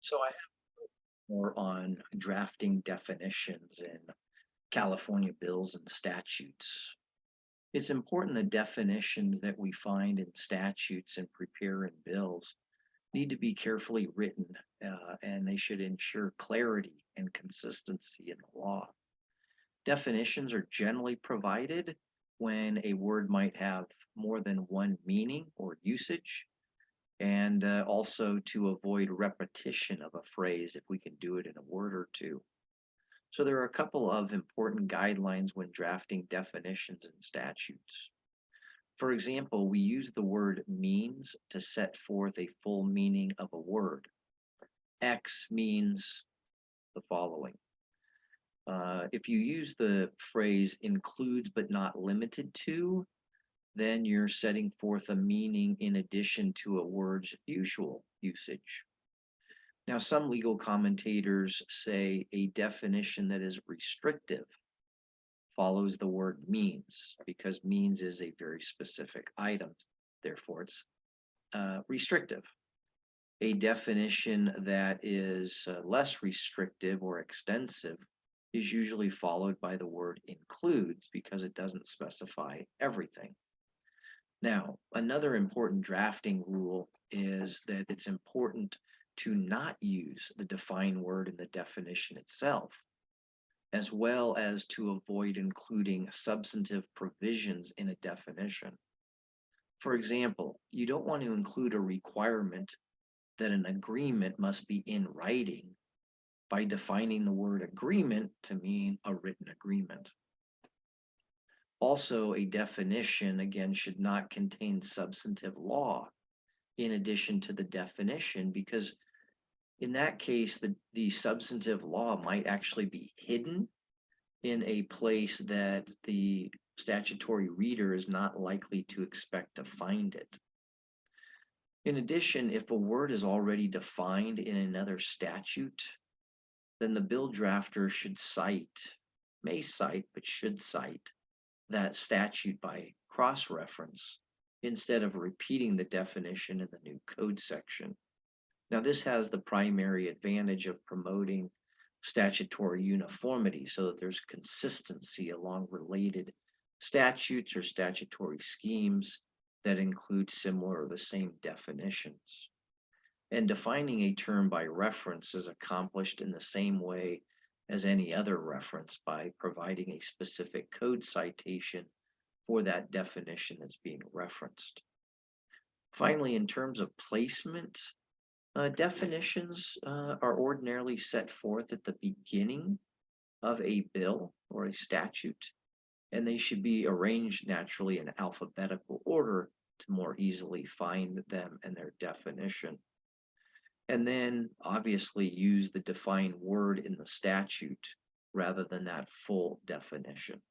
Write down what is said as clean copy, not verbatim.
So I have more on drafting definitions in California bills and statutes. It's important the definitions that we find in statutes and prepare in bills need to be carefully written, and they should ensure clarity and consistency in the law. Definitions are generally provided when a word might have more than one meaning or usage, and also to avoid repetition of a phrase if we can do it in a word or two. So there are a couple of important guidelines when drafting definitions and statutes. For example, we use the word means to set forth a full meaning of a word. X means the following. If you use the phrase includes but not limited to, then you're setting forth a meaning in addition to a word's usual usage. Now, some legal commentators say a definition that is restrictive follows the word means because means is a very specific item. Therefore, it's restrictive. A definition that is less restrictive or extensive is usually followed by the word includes because it doesn't specify everything. Now, another important drafting rule is that it's important to not use the defined word in the definition itself, as well as to avoid including substantive provisions in a definition. For example, you don't want to include a requirement that an agreement must be in writing by defining the word agreement to mean a written agreement. Also, a definition, again, should not contain substantive law in addition to the definition, because in that case, the substantive law might actually be hidden in a place that the statutory reader is not likely to expect to find it. In addition, if a word is already defined in another statute, then the bill drafter may cite, but should cite that statute by cross-reference instead of repeating the definition in the new code section. Now, this has the primary advantage of promoting statutory uniformity so that there's consistency along related statutes or statutory schemes that include similar or the same definitions. And defining a term by reference is accomplished in the same way as any other reference by providing a specific code citation for that definition that's being referenced. Finally, in terms of placement, definitions are ordinarily set forth at the beginning of a bill or a statute, and they should be arranged naturally in alphabetical order to more easily find them and their definition. And then obviously use the defined word in the statute rather than that full definition.